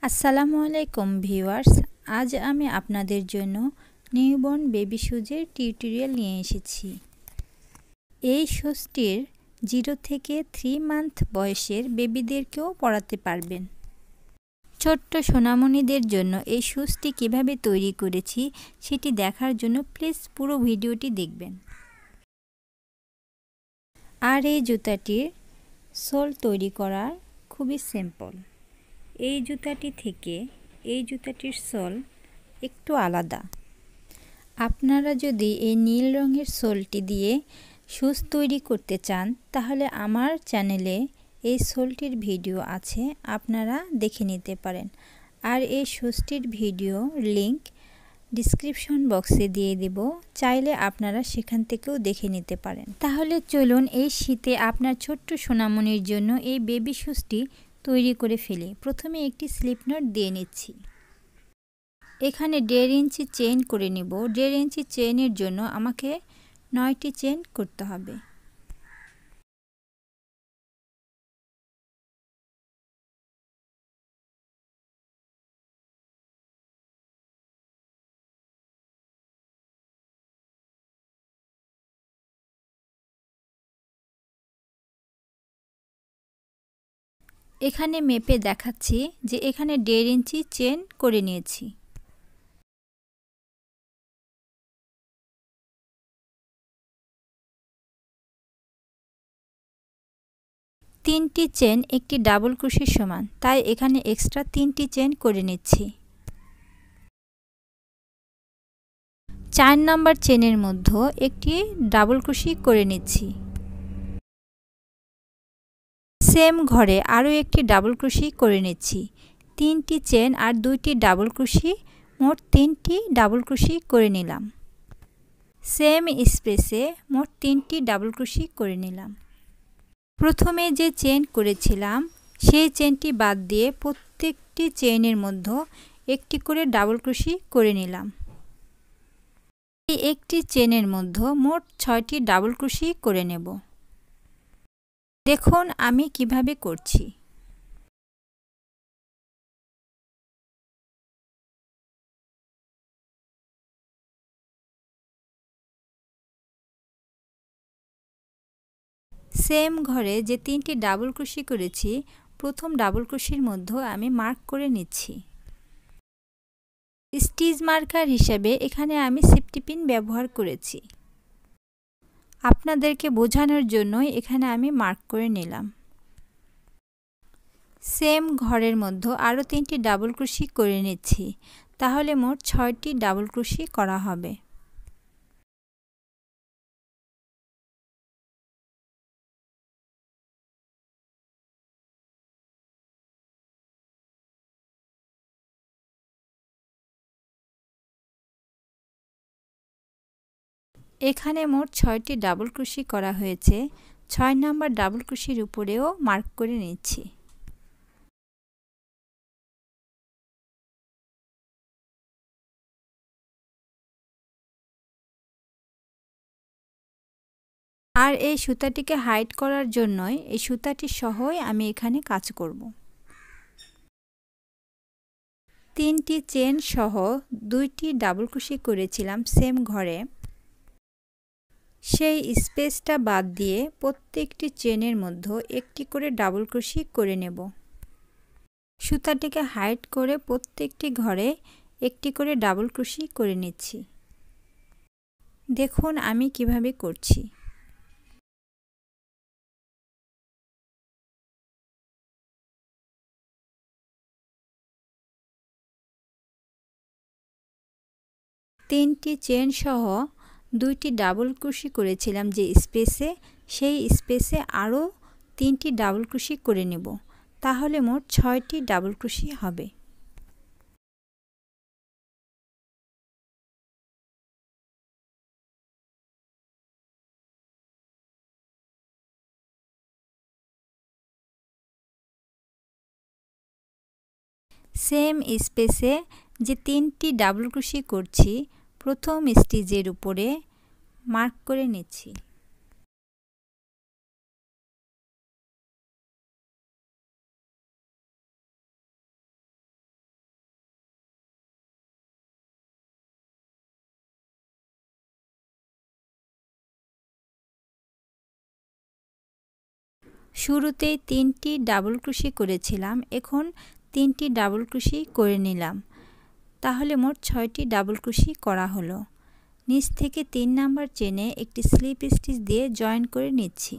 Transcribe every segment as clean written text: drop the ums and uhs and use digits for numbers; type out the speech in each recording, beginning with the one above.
আসসালামু আলাইকুম ভিউয়ার্স, আজ আমি আপনাদের জন্য নিউবর্ন বেবি শুজের টিউটোরিয়াল নিয়ে এসেছি। এই শুজটির 0 থেকে 3 মান্থ বয়সের বেবিদেরকেও পরাতে পারবেন। ছোট্ট সোনামণিদের জন্য এই শুজটি কিভাবে তৈরি করেছি সেটি দেখার জন্য প্লিজ পুরো ভিডিওটি দেখবেন। আর এই জুতাটির সোল তৈরি করা খুবই সিম্পল। এই জুতাটি থেকে এই জুতাটির সোল একটু আলাদা। আপনারা যদি এই নীল রঙের সোলটি দিয়ে শুজ তৈরি করতে চান তাহলে আমার চ্যানেলে এই সোলটির ভিডিও আছে, আপনারা দেখে নিতে পারেন। আর এই শুজটির ভিডিও লিংক ডিসক্রিপশন বক্সে দিয়ে দেব, চাইলে আপনারা সেখান থেকেও দেখে নিতে পারেন। তাহলে চলুন এই শীতে আপনার ছোট্ট সোনামণির জন্য এই বেবি শুজটি তৈরি করে ফেলি। প্রথমে একটি স্লিপ নট দিয়ে নিচ্ছি। এখানে 1.5 ইঞ্চি চেইন করে নেব। 1.5 ইঞ্চি চেইনের জন্য আমাকে 9টি চেইন করতে হবে। এখানে মেপে দেখাচ্ছি যে এখানে 1.5 ইঞ্চি চেইন করে নিয়েছি। তিনটি চেন একটি ডাবল ক্রোশের সমান, তাই এখানে এক্সট্রা 3টি চেন করে নিচ্ছি। 4 নম্বর চেনের মধ্যে একটি ডাবল ক্রোশি করে নিচ্ছি। সেম ঘরে আরও একটি ডাবল ক্রোশি করে নিচ্ছি। 3টি চেন আর 2টি ডাবল ক্রোশি, মোট 3টি ডাবল ক্রোশি করে নিলাম। সেম স্পেসে মোট 3টি ডাবল ক্রোশি করে নিলাম। প্রথমে যে চেন করেছিলাম সেই চেনটি বাদ দিয়ে প্রত্যেকটি চেনের মধ্যে একটি করে ডাবল ক্রোশি করে নিলাম। এই একটি চেনের মধ্যে মোট 6টি ডাবল ক্রোশি করে নেব। দেখুন আমি কিভাবে করছি। সেম ঘরে যে 3টি ডাবল ক্রোশি করেছি, প্রথম ডাবল ক্রোশির মধ্যে আমি মার্ক করে নিচ্ছি। স্টিচ মার্কার হিসেবে এখানে আমি সেফটি পিন ব্যবহার করেছি। আপনাদেরকে বোঝানোর জন্যই এখানে আমি মার্ক করে নিলাম। সেম ঘরের মধ্যে আরও 3টি ডাবল ক্রোশি করে নিচ্ছি, তাহলে মোট 6টি ডাবল ক্রোশি করা হবে। এখানে মোট 6টি ডাবল ক্রোশি করা হয়েছে। 6 নাম্বার ডাবল ক্রোশির উপরেও মার্ক করে নিচ্ছি। আর এই সুতাটিকে হাইড করার জন্যই এই সুতাটি সহই আমি এখানে কাজ করব। 3টি চেন সহ 2টি ডাবল ক্রোশি করেছিলাম সেম ঘরে, সেই স্পেসটা বাদ দিয়ে প্রত্যেকটি চেনের মধ্যে একটি করে ডাবল ক্রোশি করে নেব। সুতাটিকে হাইড করে প্রত্যেকটি ঘরে একটি করে ডাবল ক্রোশি করে নিচ্ছি। দেখুন আমি কিভাবে করছি। তিনটি চেন সহ 2টি ডাবল ক্রোশি করেছিলাম যে স্পেসে, সেই স্পেসে আরও 3টি ডাবল ক্রোশি করে নেব, তাহলে মোট 6টি ডাবল ক্রোশি হবে। সেম স্পেসে যে 3টি ডাবল ক্রোশি করছি, প্রথম স্টিচের উপরে মার্ক করে নিচ্ছি। শুরুতেই 3টি ডাবল ক্রোশি করেছিলাম, এখন 3টি ডাবল ক্রোশি করে নিলাম, তাহলে মোট 6টি ডাবল ক্রোশি করা হলো। নিচ থেকে 3 নাম্বার চেনে একটি স্লিপ স্টিচ দিয়ে জয়েন করে নিচ্ছি।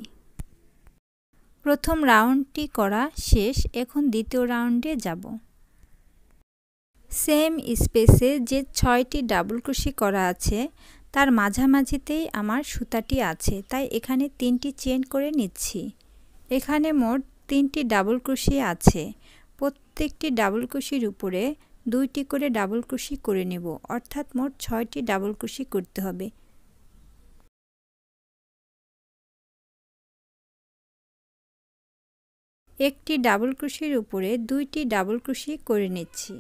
প্রথম রাউন্ডটি করা শেষ, এখন দ্বিতীয় রাউন্ডে যাব। সেম স্পেসে যে 6টি ডাবল ক্রোশি করা আছে তার মাঝামাঝিতেই আমার সুতাটি আছে, তাই এখানে 3টি চেন করে নিচ্ছি। এখানে মোট 3টি ডাবল ক্রোশি আছে। প্রত্যেকটি ডাবল ক্রোশির উপরে 2টি করে ডাবল ক্রোশি করে নেব, অর্থাৎ মোট 6টি ডাবল ক্রোশি করতে হবে। একটি ডাবল ক্রোশির উপরে 2টি ডাবল ক্রোশি করে নিচ্ছি।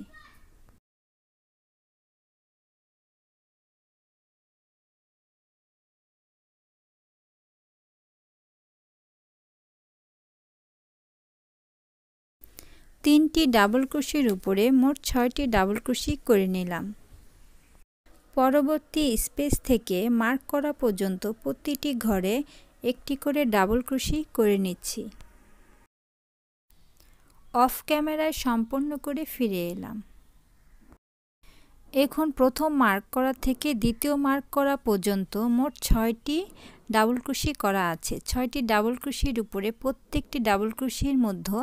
তিনটি ডাবল ক্রোশির উপরে মোট 6টি ডাবল ক্রোশি করে নিলাম। পরবর্তী স্পেস থেকে মার্ক করা পর্যন্ত প্রতিটি ঘরে একটি করে ডাবল ক্রোশি করে নিচ্ছি। অফ ক্যামেরায় সম্পন্ন করে ফিরে এলাম। এখন প্রথম মার্ক করা থেকে দ্বিতীয় মার্ক করা পর্যন্ত মোট 6টি ডাবল ক্রোশি করা আছে। 6টি ডাবল ক্রোশির উপরে প্রত্যেকটি ডাবল ক্রোশির মধ্যে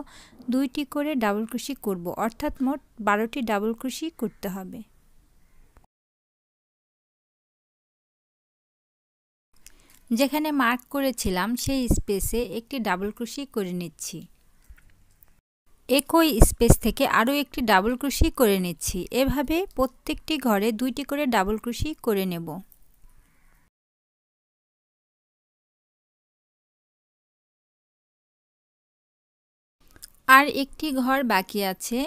2টি করে ডাবল ক্রোশি করব, অর্থাৎ মোট 12টি ডাবল ক্রোশি করতে হবে। যেখানে মার্ক করেছিলাম সেই স্পেসে একটি ডাবল ক্রোশি করে নিচ্ছি। একই স্পেস থেকে আরও একটি ডাবল ক্রোশি করে নিচ্ছি। এভাবে প্রত্যেকটি ঘরে 2টি করে ডাবল ক্রোশি করে নেব। আর একটি ঘর বাকি আছে,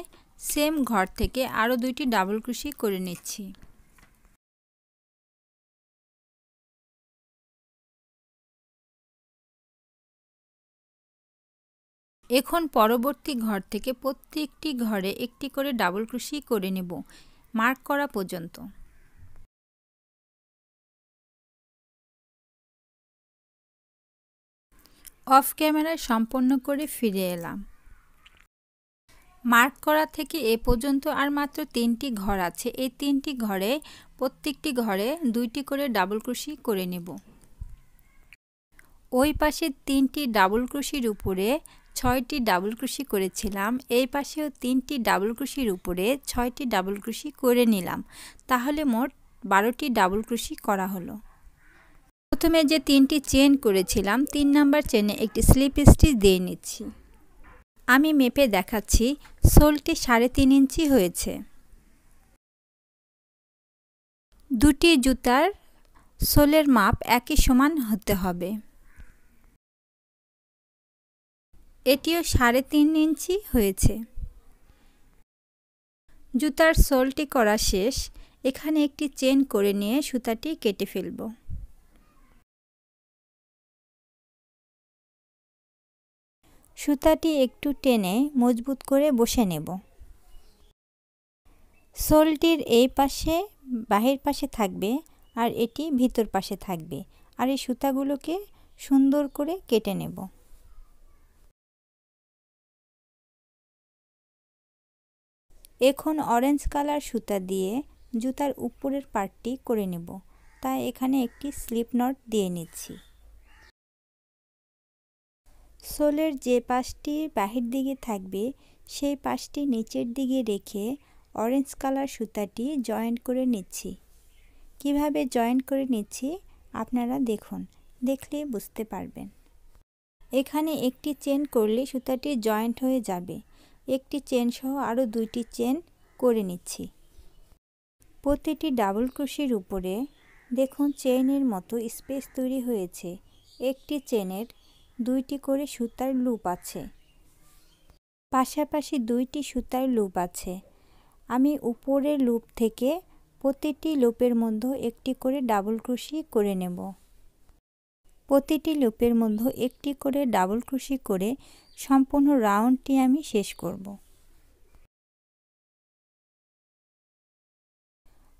সেম ঘর থেকে আরও 2টি ডাবল ক্রোশি করে নিচ্ছি। এখন পরবর্তী ঘর থেকে প্রত্যেকটি ঘরে একটি করে ডাবল ক্রোশি করে নেব, মার্ক করা পর্যন্ত। অফ ক্যামেরায় সম্পন্ন করে ফিরে এলাম। মার্ক করা থেকে এ পর্যন্ত আর মাত্র 3টি ঘর আছে। এই 3টি ঘরে প্রত্যেকটি ঘরে 2টি করে ডাবল ক্রোশি করে নেব। ওই পাশে 3টি ডাবল ক্রোশির উপরে 6টি ডাবল ক্রোশি করেছিলাম, এই পাশেও 3টি ডাবল ক্রোশির উপরে 6টি ডাবল ক্রোশি করে নিলাম, তাহলে মোট 12টি ডাবল ক্রোশি করা হলো। প্রথমে যে 3টি চেন করেছিলাম 3 নাম্বার চেনে একটি স্লিপ স্টিচ দিয়ে নিচ্ছি। আমি মেপে দেখাচ্ছি, সোলটি 3.5 ইঞ্চি হয়েছে। দুটি জুতার সোলের মাপ একই সমান হতে হবে। এটিও 3.5 ইঞ্চি হয়েছে। জুতার সোলটি করা শেষ। এখানে একটি চেন করে নিয়ে সুতাটি কেটে ফেলব। সুতাটি একটু টেনে মজবুত করে বসে নেব। সোলটির এই পাশে বাহির পাশে থাকবে আর এটি ভিতর পাশে থাকবে, আর এই সুতাগুলোকে সুন্দর করে কেটে নেব। এখন অরেঞ্জ কালার সুতা দিয়ে জুতার উপরের পার্টটি করে নেব, তাই এখানে একটি স্লিপ নট দিয়ে নিচ্ছি। সোলের যে পাশটি বাহির দিকে থাকবে সেই পাশটি নিচের দিকে রেখে অরেঞ্জ কালার সুতাটি জয়েন্ট করে নিচ্ছি। কিভাবে জয়েন্ট করে নিচ্ছি আপনারা দেখুন, দেখলে বুঝতে পারবেন। এখানে একটি চেন করলে সুতাটি জয়েন্ট হয়ে যাবে। একটি চেন সহ আরও 2টি চেন করে নিচ্ছি। প্রতিটি ডাবল ক্রোশির উপরে দেখুন চেইনের মতো স্পেস তৈরি হয়েছে। একটি চেনের 2টি করে সুতার লুপ আছে, পাশাপাশি 2টি সুতার লুপ আছে। আমি উপরের লুপ থেকে প্রতিটি লুপের মধ্যে একটি করে ডাবল ক্রোশি করে নেব। প্রতিটি লুপের মধ্যে একটি করে ডাবল ক্রোশি করে সম্পূর্ণ রাউন্ডটি আমি শেষ করব।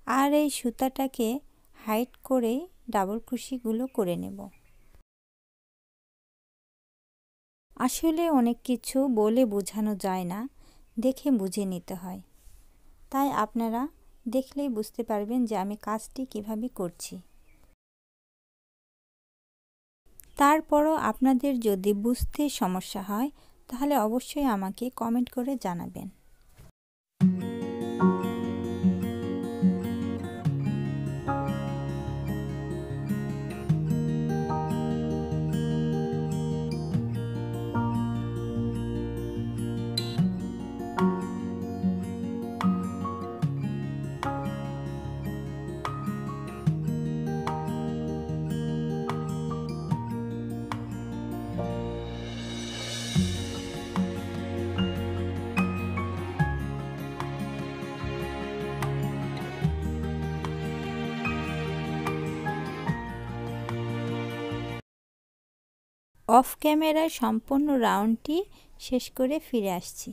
আর এই সুতাটাকে হাইড করে ডাবল ক্রোশিগুলো করে নেব। আসলে অনেক কিছু বলে বোঝানো যায় না, দেখে বুঝে নিতে হয়। তাই আপনারা দেখলেই বুঝতে পারবেন যে আমি কাজটি কিভাবে করছি। তারপরও আপনাদের যদি বুঝতে সমস্যা হয় তাহলে অবশ্যই আমাকে কমেন্ট করে জানাবেন। অফ ক্যামেরায় সম্পূর্ণ রাউন্ডটি শেষ করে ফিরে আসছি।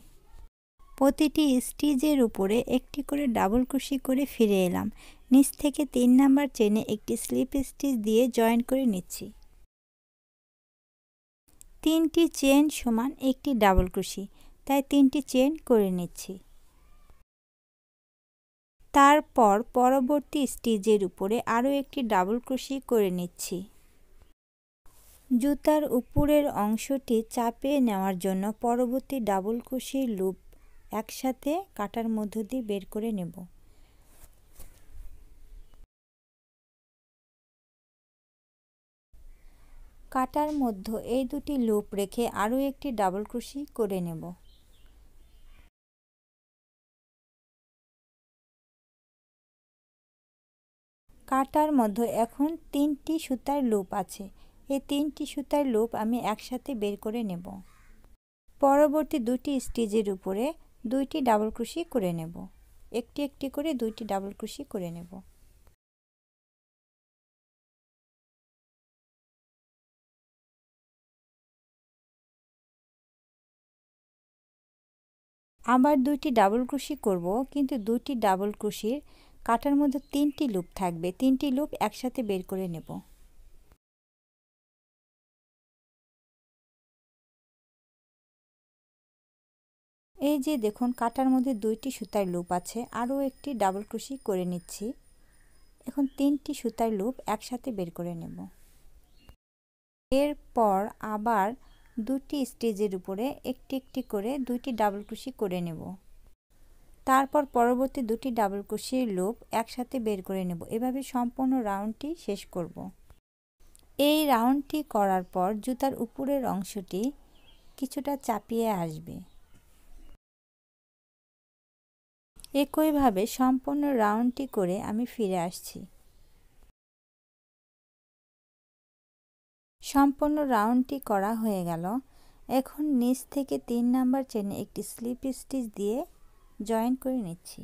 প্রতিটি স্টিচের উপরে একটি করে ডাবল ক্রোশি করে ফিরে এলাম। নিচ থেকে 3 নাম্বার চেনে একটি স্লিপ স্টিচ দিয়ে জয়েন করে নিচ্ছি। 3টি চেন সমান একটি ডাবল ক্রোশি, তাই 3টি চেন করে নিচ্ছি। তারপর পরবর্তী স্টিচের উপরে আরও একটি ডাবল ক্রোশি করে নিচ্ছি। জুতার উপরের অংশটি চাপিয়ে নেওয়ার জন্য পরবর্তী ডাবল ক্রোশির লুপ একসাথে কাটার মধ্য দিয়ে বের করে নেব। কাটার মধ্যে এই দুটি লুপ রেখে আরও একটি ডাবল ক্রোশি করে নেব। কাটার মধ্যে এখন 3টি সুতার লুপ আছে। এই 3টি সুতার লুপ আমি একসাথে বের করে নেব। পরবর্তী দুটি স্টিচের উপরে 2টি ডাবল ক্রোশি করে নেব। একটি একটি করে 2টি ডাবল ক্রোশি করে নেব। আবার 2টি ডাবল ক্রোশি করব, কিন্তু 2টি ডাবল ক্রোশির কাটার মধ্যে 3টি লুপ থাকবে। 3টি লুপ একসাথে বের করে নেব। এই যে দেখুন, কাটার মধ্যে 2টি সুতার লুপ আছে, আরও একটি ডাবল ক্রোশি করে নিচ্ছি। এখন 3টি সুতার লুপ একসাথে বের করে নেব। এরপর আবার 2টি স্টিচের উপরে একটি একটি করে 2টি ডাবল ক্রোশি করে নেব। তারপর পরবর্তী 2টি ডাবল ক্রোশির লুপ একসাথে বের করে নেব। এভাবে সম্পূর্ণ রাউন্ডটি শেষ করব। এই রাউন্ডটি করার পর জুতার উপরের অংশটি কিছুটা চাপিয়ে আসবে। একইভাবে সম্পূর্ণ রাউন্ডটি করে আমি ফিরে আসছি। সম্পূর্ণ রাউন্ডটি করা হয়ে গেল। এখন নিচ থেকে 3 নাম্বার চেনে একটি স্লিপ স্টিচ দিয়ে জয়েন করে নিচ্ছি।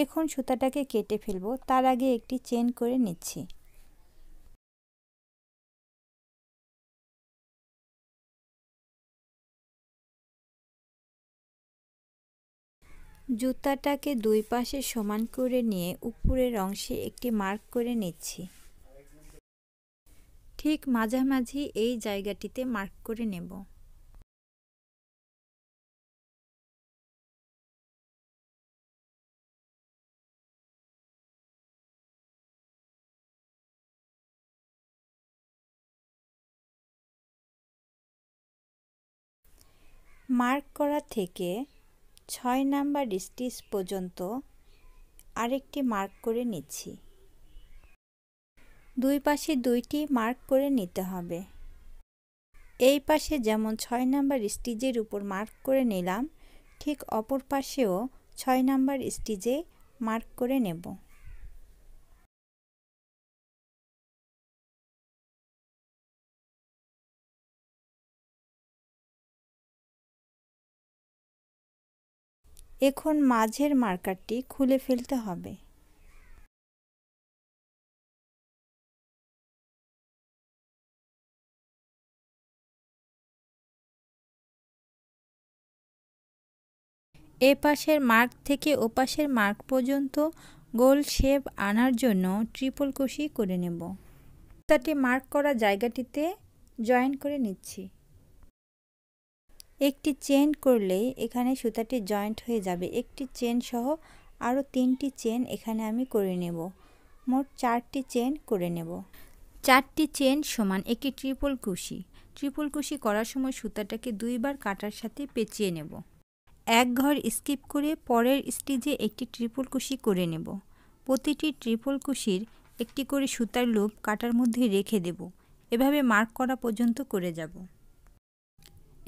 এখন সুতাটাকে কেটে ফেলবো, তার আগে একটি চেন করে নিচ্ছি। জুতাটাকে দুই পাশে সমান করে নিয়ে উপরের অংশে একটি মার্ক করে নিচ্ছি। ঠিক মাঝামাঝি এই জায়গাটিতে মার্ক করে নেব। মার্ক করা থেকে 6 নাম্বার স্টিচ পর্যন্ত আরেকটি মার্ক করে নিচ্ছি। দুই পাশে 2টি মার্ক করে নিতে হবে। এই পাশে যেমন 6 নাম্বার স্টিচের উপর মার্ক করে নিলাম, ঠিক অপর পাশেও 6 নাম্বার স্টিচে মার্ক করে নেব। এখন মাঝের মার্কারটি খুলে ফেলতে হবে। এ পাশের মার্ক থেকে ও পাশের মার্ক পর্যন্ত গোল শেপ আনার জন্য ট্রিপল ক্রোশি করে নেব। সুতাটি মার্ক করা জায়গাটিতে জয়েন করে নিচ্ছি। একটি চেন করলেই এখানে সুতাটি জয়েন্ট হয়ে যাবে। একটি চেন সহ আরও 3টি চেন এখানে আমি করে নেব। মোট 4টি চেন করে নেব। 4টি চেন সমান একটি ট্রিপল কুশি। ট্রিপল কুশি করার সময় সুতাটাকে 2বার কাটার সাথে পেঁচিয়ে নেব। এক ঘর স্কিপ করে পরের স্টিচে একটি ট্রিপল কুশি করে নেব। প্রতিটি ট্রিপল কুশির একটি করে সুতার লুপ কাটার মধ্যে রেখে দেব। এভাবে মার্ক করা পর্যন্ত করে যাব।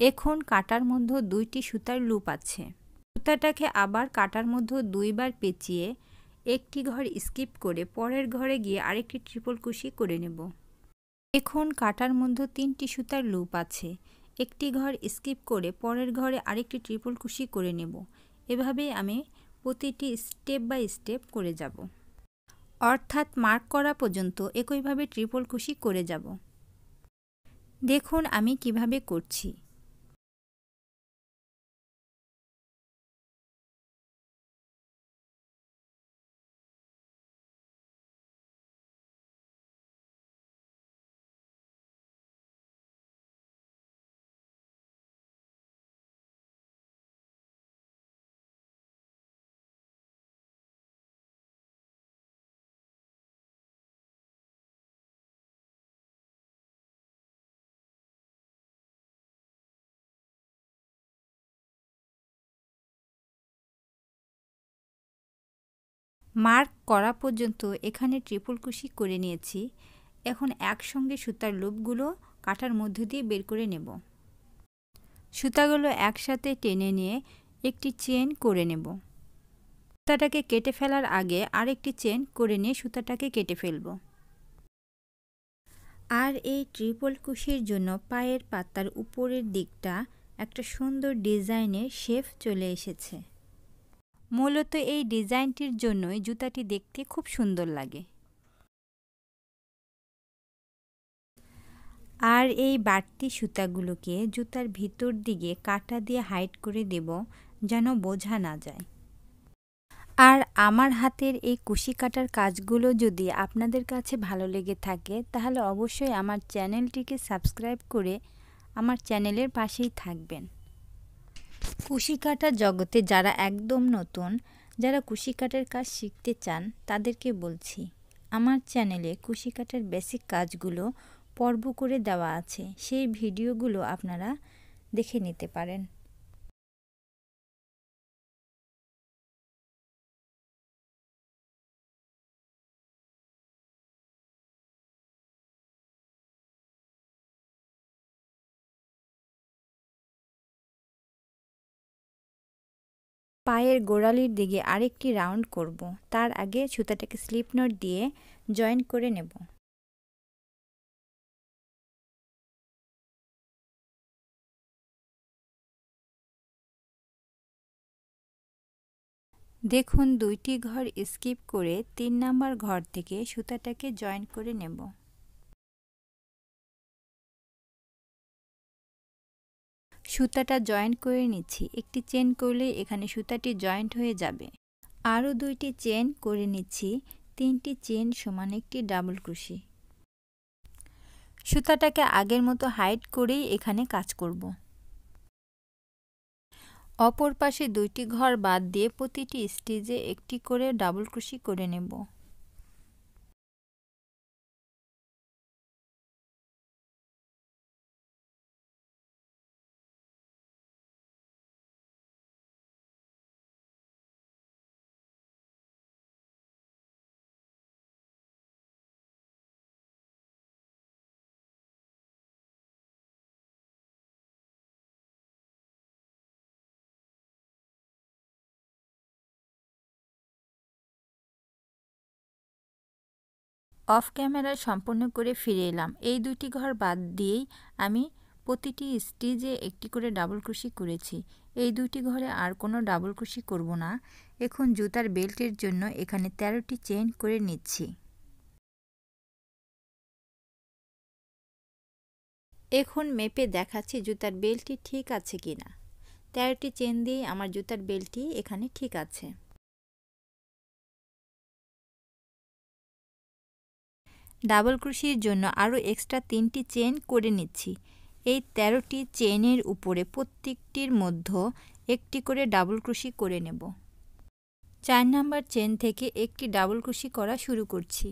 এখন কাটার মধ্যে 2টি সুতার লুপ আছে। সুতাটাকে আবার কাটার মধ্যে 2বার পেঁচিয়ে একটি ঘর স্কিপ করে পরের ঘরে গিয়ে আরেকটি ট্রিপল কুশি করে নেব। এখন কাটার মধ্যে 3টি সুতার লুপ আছে। একটি ঘর স্কিপ করে পরের ঘরে আরেকটি ট্রিপল কুশি করে নেব। এভাবেই আমি প্রতিটি স্টেপ বাই স্টেপ করে যাব। অর্থাৎ মার্ক করা পর্যন্ত একইভাবে ট্রিপল কুশি করে যাব। দেখুন আমি কিভাবে করছি। মার্ক করা পর্যন্ত এখানে ট্রিপল কুশি করে নিয়েছি। এখন একসঙ্গে সুতার লুপগুলো কাটার মধ্য দিয়ে বের করে নেব। সুতাগুলো একসাথে টেনে নিয়ে একটি চেন করে নেব। সুতাটাকে কেটে ফেলার আগে আরেকটি চেন করে নিয়ে সুতাটাকে কেটে ফেলব। আর এই ট্রিপল কুশির জন্য পায়ের পাতার উপরের দিকটা একটা সুন্দর ডিজাইনের শেপ চলে এসেছে। মূলত এই ডিজাইনটির জন্যই জুতাটি দেখতে খুব সুন্দর লাগে। আর এই বাড়তি সুতাগুলোকে জুতার ভিতর দিকে কাঁটা দিয়ে হাইড করে দেব, যেন বোঝা না যায়। আর আমার হাতের এই কুশি কাটার কাজগুলো যদি আপনাদের কাছে ভালো লেগে থাকে তাহলে অবশ্যই আমার চ্যানেলটিকে সাবস্ক্রাইব করে আমার চ্যানেলের পাশেই থাকবেন। কুশি কাটার জগতে যারা একদম নতুন, যারা কুশি কাটার কাজ শিখতে চান তাদেরকে বলছি, আমার চ্যানেলে কুশি কাটার বেসিক কাজগুলো পর্ব করে দেওয়া আছে। সেই ভিডিওগুলো আপনারা দেখে নিতে পারেন। পায়ের গোড়ালির দিকে আরেকটি রাউন্ড করব। তার আগে সুতাটাকে স্লিপ নট দিয়ে জয়েন করে নেব। দেখুন 2টি ঘর স্কিপ করে 3 নাম্বার ঘর থেকে সুতাটাকে জয়েন করে নেব। সুতাটা জয়েন করে নিচ্ছি। একটি চেন করলে এখানে সুতাটি জয়েন্ট হয়ে যাবে। আরও 2টি চেন করে নিচ্ছি। 3টি চেন সমান একটি ডাবল ক্রোশি। সুতাটাকে আগের মতো হাইড করেই এখানে কাজ করব। অপর পাশে 2টি ঘর বাদ দিয়ে প্রতিটি স্টিচে একটি করে ডাবল ক্রোশি করে নেব। অফ ক্যামেরা সম্পূর্ণ করে ফিরে এলাম। এই 2টি ঘর বাদ দিয়েই আমি প্রতিটি স্টিচে একটি করে ডাবল ক্রোশি করেছি। এই 2টি ঘরে আর কোনো ডাবল ক্রোশি করব না। এখন জুতার বেল্টের জন্য এখানে 13টি চেইন করে নিচ্ছি। এখন মেপে দেখাচ্ছি জুতার বেল্টটি ঠিক আছে কিনা। 13টি চেন দিয়ে আমার জুতার বেল্টটি এখানে ঠিক আছে। ডাবল ক্রোশের জন্য আরও এক্সট্রা 3টি চেন করে নিচ্ছি। এই 13টি চেনের উপরে প্রত্যেকটির মধ্যে একটি করে ডাবল ক্রোশি করে নেব। 4 নাম্বার চেন থেকে একটি ডাবল ক্রোশি করা শুরু করছি।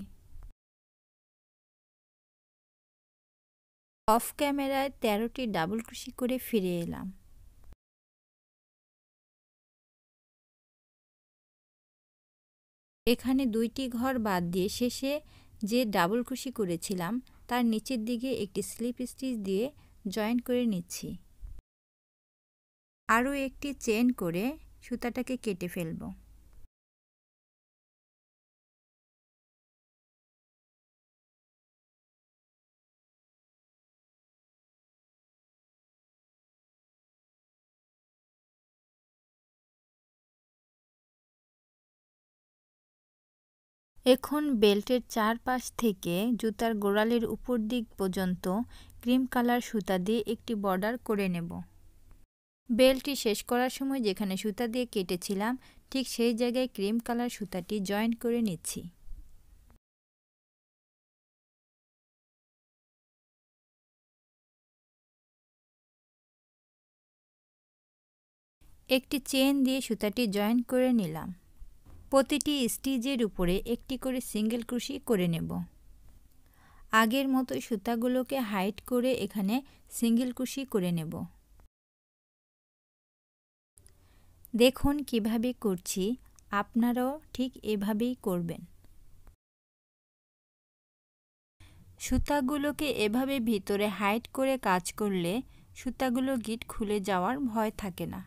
অফ ক্যামেরায় 13টি ডাবল ক্রোশি করে ফিরে এলাম। এখানে 2টি ঘর বাদ দিয়ে শেষে যে ডাবল ক্রোশি করেছিলাম তার নিচের দিকে একটি স্লিপ স্টিচ দিয়ে জয়েন করে নিচ্ছি। আরও একটি চেন করে সুতাটাকে কেটে ফেলব। এখন বেল্টের চারপাশ থেকে জুতার গোড়ালির উপর দিক পর্যন্ত ক্রিম কালার সুতা দিয়ে একটি বর্ডার করে নেব। বেল্টটি শেষ করার সময় যেখানে সুতা দিয়ে কেটেছিলাম ঠিক সেই জায়গায় ক্রিম কালার সুতাটি জয়েন করে নিচ্ছি। একটি চেন দিয়ে সুতাটি জয়েন করে নিলাম। প্রতিটি স্টিচের উপরে একটি করে সিঙ্গেল ক্রোশি করে নেব। আগের মতো সুতাগুলোকে হাইড করে এখানে সিঙ্গেল ক্রোশি করে নেব। দেখুন কিভাবে করছি, আপনারাও ঠিক এভাবেই করবেন। সুতাগুলোকে এভাবে ভিতরে হাইড করে কাজ করলে সুতাগুলো গিট খুলে যাওয়ার ভয় থাকে না।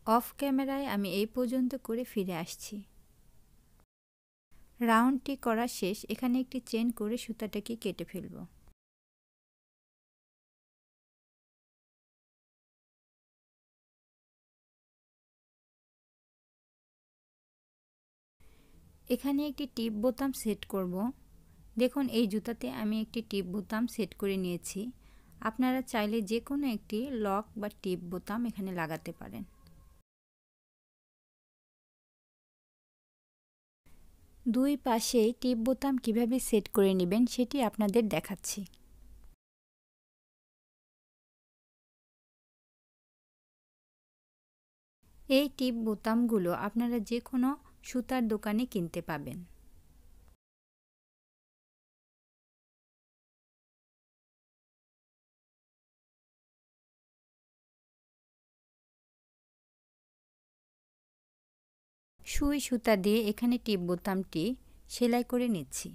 অফ ক্যামেরায় আমি এই পর্যন্ত করে ফিরে আসছি। রাউন্ডটি করা শেষ। এখানে একটি চেন করে সুতাটাকে কেটে ফেলব। এখানে একটি টিপ বোতাম সেট করব। দেখুন এই জুতাতে আমি একটি টিপ বোতাম সেট করে নিয়েছি। আপনারা চাইলে যে কোনো একটি লক বা টিপ বোতাম এখানে লাগাতে পারেন। দুই পাশেই টিপ বোতাম কিভাবে সেট করে নেবেন সেটি আপনাদের দেখাচ্ছি। এই টিপ বোতামগুলো আপনারা যে কোনো সুতার দোকানে কিনতে পাবেন। সুই সুতা দিয়ে এখানে টিপ বোতামটি সেলাই করে নিচ্ছি।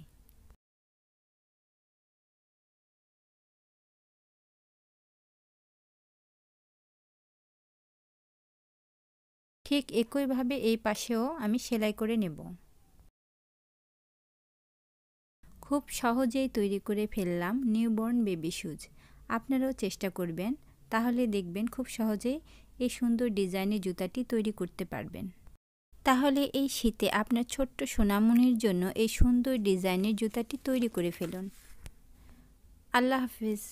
ঠিক একইভাবে এই পাশেও আমি সেলাই করে নেব। খুব সহজেই তৈরি করে ফেললাম নিউবর্ন বেবি শুজ। আপনারাও চেষ্টা করবেন, তাহলে দেখবেন খুব সহজেই এই সুন্দর ডিজাইনের জুতাটি তৈরি করতে পারবেন। তাহলে এই শীতে আপনার ছোট্ট সোনামণির জন্য এই সুন্দর ডিজাইনের জুতাটি তৈরি করে ফেলুন। আল্লাহ হাফেজ।